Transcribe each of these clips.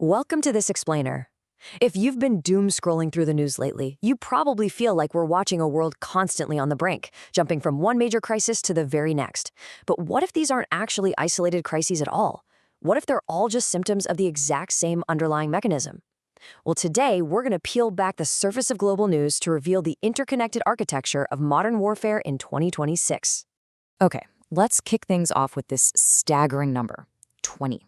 Welcome to This Explainer. If you've been doom scrolling through the news lately, you probably feel like we're watching a world constantly on the brink, jumping from one major crisis to the very next. But what if these aren't actually isolated crises at all? What if they're all just symptoms of the exact same underlying mechanism? Well, today we're going to peel back the surface of global news to reveal the interconnected architecture of modern warfare in 2026. Okay, let's kick things off with this staggering number, 20.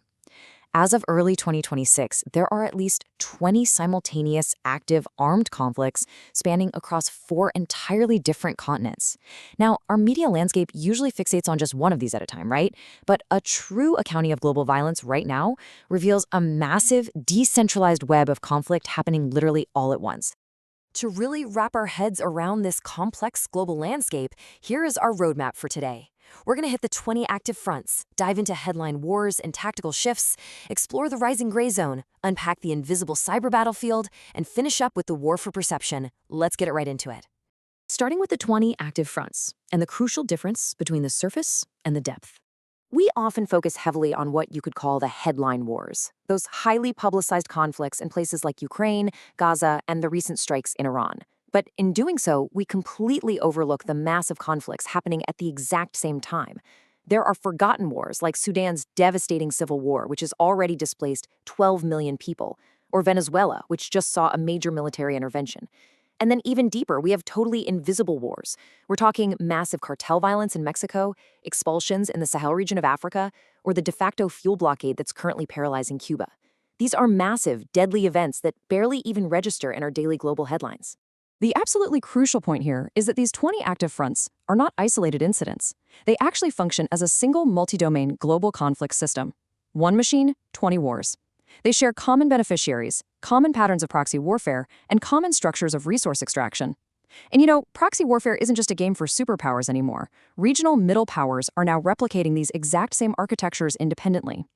As of early 2026, there are at least 20 simultaneous active armed conflicts spanning across 4 entirely different continents. Now, our media landscape usually fixates on just one of these at a time, right? But a true accounting of global violence right now reveals a massive, decentralized web of conflict happening literally all at once. To really wrap our heads around this complex global landscape, here is our roadmap for today. We're going to hit the 20 active fronts, dive into headline wars and tactical shifts, explore the rising gray zone, unpack the invisible cyber battlefield, and finish up with the war for perception. Let's get right into it. Starting with the 20 active fronts and the crucial difference between the surface and the depth. We often focus heavily on what you could call the headline wars, those highly publicized conflicts in places like Ukraine, Gaza, and the recent strikes in Iran. But in doing so, we completely overlook the massive conflicts happening at the exact same time. There are forgotten wars like Sudan's devastating civil war, which has already displaced 12 million people, or Venezuela, which just saw a major military intervention. And then even deeper, we have totally invisible wars. We're talking massive cartel violence in Mexico, expulsions in the Sahel region of Africa, or the de facto fuel blockade that's currently paralyzing Cuba. These are massive, deadly events that barely even register in our daily global headlines. The absolutely crucial point here is that these 20 active fronts are not isolated incidents. They actually function as a single multi-domain global conflict system. One machine, 20 wars. They share common beneficiaries, common patterns of proxy warfare, and common structures of resource extraction. And proxy warfare isn't just a game for superpowers anymore. Regional middle powers are now replicating these exact same architectures independently.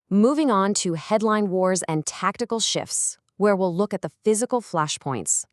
Moving on to headline wars and tactical shifts, where we'll look at the physical flashpoints.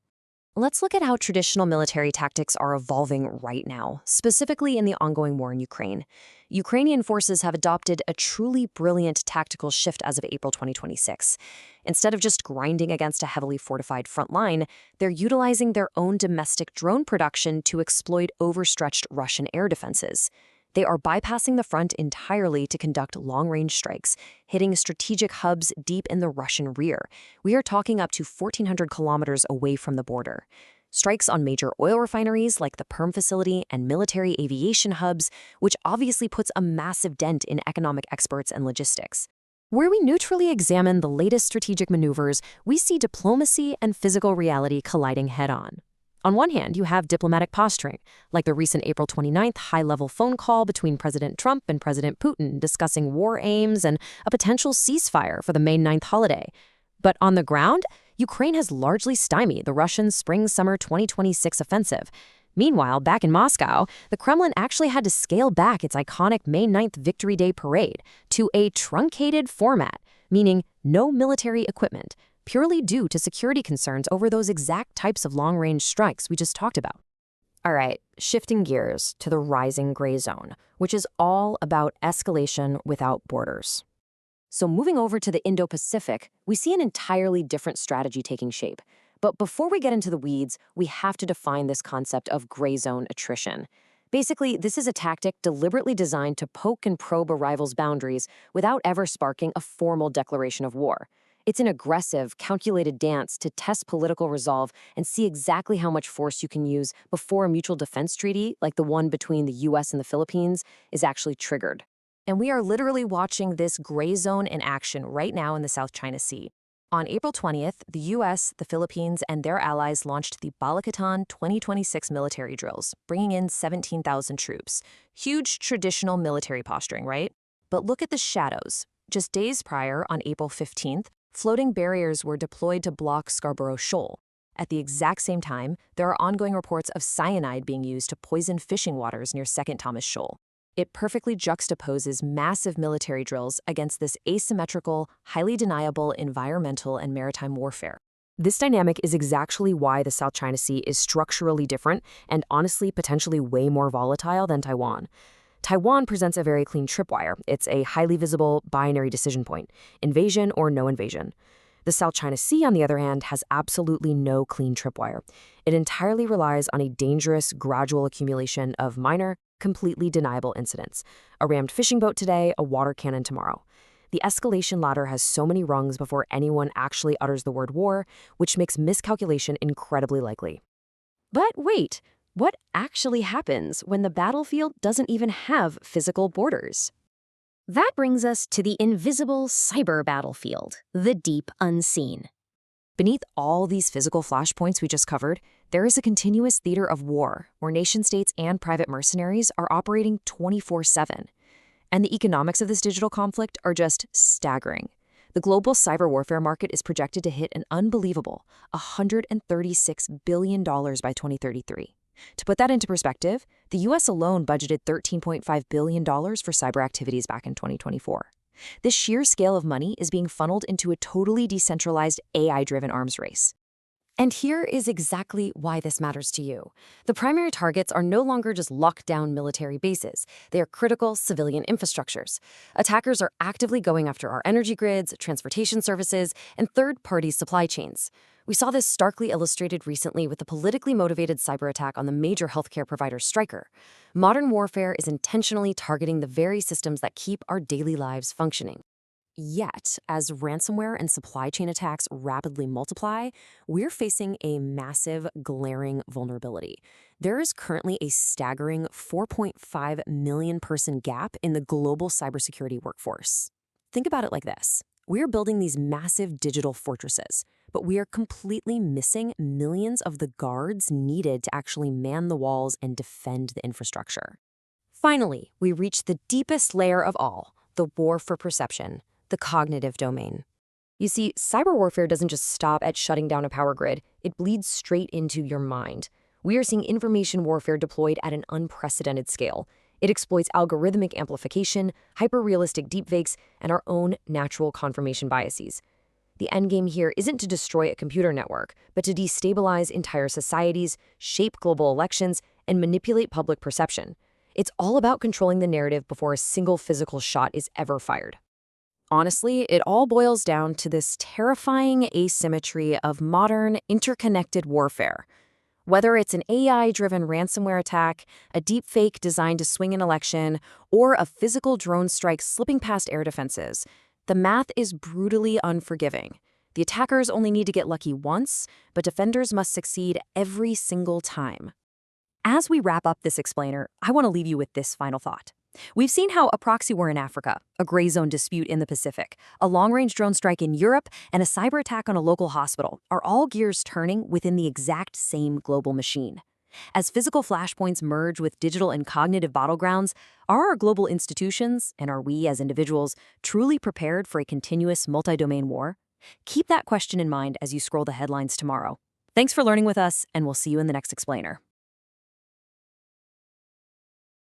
Let's look at how traditional military tactics are evolving right now, specifically in the ongoing war in Ukraine. Ukrainian forces have adopted a truly brilliant tactical shift as of April 2026. Instead of just grinding against a heavily fortified front line, they're utilizing their own domestic drone production to exploit overstretched Russian air defenses. They are bypassing the front entirely to conduct long-range strikes, hitting strategic hubs deep in the Russian rear. We are talking up to 1,400 kilometers away from the border. Strikes on major oil refineries like the Perm facility and military aviation hubs, which obviously puts a massive dent in economic exports and logistics. Where we neutrally examine the latest strategic maneuvers, we see diplomacy and physical reality colliding head-on. On one hand, you have diplomatic posturing, like the recent April 29th high-level phone call between President Trump and President Putin discussing war aims and a potential ceasefire for the May 9th holiday. But on the ground, Ukraine has largely stymied the Russian spring-summer 2026 offensive. Meanwhile, back in Moscow, the Kremlin actually had to scale back its iconic May 9th Victory Day parade to a truncated format, meaning no military equipment, purely due to security concerns over those exact types of long-range strikes we just talked about. All right, shifting gears to the rising gray zone, which is all about escalation without borders. So moving over to the Indo-Pacific, we see an entirely different strategy taking shape. But before we get into the weeds, we have to define this concept of gray zone attrition. Basically, this is a tactic deliberately designed to poke and probe a rival's boundaries without ever sparking a formal declaration of war. It's an aggressive, calculated dance to test political resolve and see exactly how much force you can use before a mutual defense treaty, like the one between the US and the Philippines, is actually triggered. And we are literally watching this gray zone in action right now in the South China Sea. On April 20th, the US, the Philippines, and their allies launched the Balakatan 2026 military drills, bringing in 17,000 troops. Huge traditional military posturing, right? But look at the shadows. Just days prior, on April 15th, floating barriers were deployed to block Scarborough Shoal. At the exact same time, there are ongoing reports of cyanide being used to poison fishing waters near 2nd Thomas Shoal. It perfectly juxtaposes massive military drills against this asymmetrical, highly deniable environmental and maritime warfare. This dynamic is exactly why the South China Sea is structurally different and honestly potentially way more volatile than Taiwan. Taiwan presents a very clean tripwire. It's a highly visible binary decision point, invasion or no invasion. The South China Sea, on the other hand, has absolutely no clean tripwire. It entirely relies on a dangerous, gradual accumulation of minor, completely deniable incidents. A rammed fishing boat today, a water cannon tomorrow. The escalation ladder has so many rungs before anyone actually utters the word war, which makes miscalculation incredibly likely. But wait, what actually happens when the battlefield doesn't even have physical borders? That brings us to the invisible cyber battlefield, the deep unseen. Beneath all these physical flashpoints we just covered, there is a continuous theater of war where nation-states and private mercenaries are operating 24/7. And the economics of this digital conflict are just staggering. The global cyber warfare market is projected to hit an unbelievable $136 billion by 2033. To put that into perspective, the U.S. alone budgeted $13.5 billion for cyber activities back in 2024. This sheer scale of money is being funneled into a totally decentralized AI-driven arms race. And here is exactly why this matters to you. The primary targets are no longer just locked-down military bases. They are critical civilian infrastructures. Attackers are actively going after our energy grids, transportation services, and third-party supply chains. We saw this starkly illustrated recently with the politically motivated cyber attack on the major healthcare provider Stryker. Modern warfare is intentionally targeting the very systems that keep our daily lives functioning. Yet, as ransomware and supply chain attacks rapidly multiply, we're facing a massive, glaring vulnerability. There is currently a staggering 4.5 million person gap in the global cybersecurity workforce. Think about it like this. We're building these massive digital fortresses, but we are completely missing millions of the guards needed to actually man the walls and defend the infrastructure. Finally, we reach the deepest layer of all, the war for perception. The cognitive domain. You see, cyber warfare doesn't just stop at shutting down a power grid, it bleeds straight into your mind. We are seeing information warfare deployed at an unprecedented scale. It exploits algorithmic amplification, hyper-realistic deepfakes, and our own natural confirmation biases. The endgame here isn't to destroy a computer network, but to destabilize entire societies, shape global elections, and manipulate public perception. It's all about controlling the narrative before a single physical shot is ever fired. Honestly, it all boils down to this terrifying asymmetry of modern, interconnected warfare. Whether it's an AI-driven ransomware attack, a deepfake designed to swing an election, or a physical drone strike slipping past air defenses, the math is brutally unforgiving. The attackers only need to get lucky once, but defenders must succeed every single time. As we wrap up this explainer, I want to leave you with this final thought. We've seen how a proxy war in Africa, a gray zone dispute in the Pacific, a long-range drone strike in Europe, and a cyber attack on a local hospital are all gears turning within the exact same global machine. As physical flashpoints merge with digital and cognitive battlegrounds, are our global institutions, and are we as individuals, truly prepared for a continuous multi-domain war? Keep that question in mind as you scroll the headlines tomorrow. Thanks for learning with us, and we'll see you in the next explainer.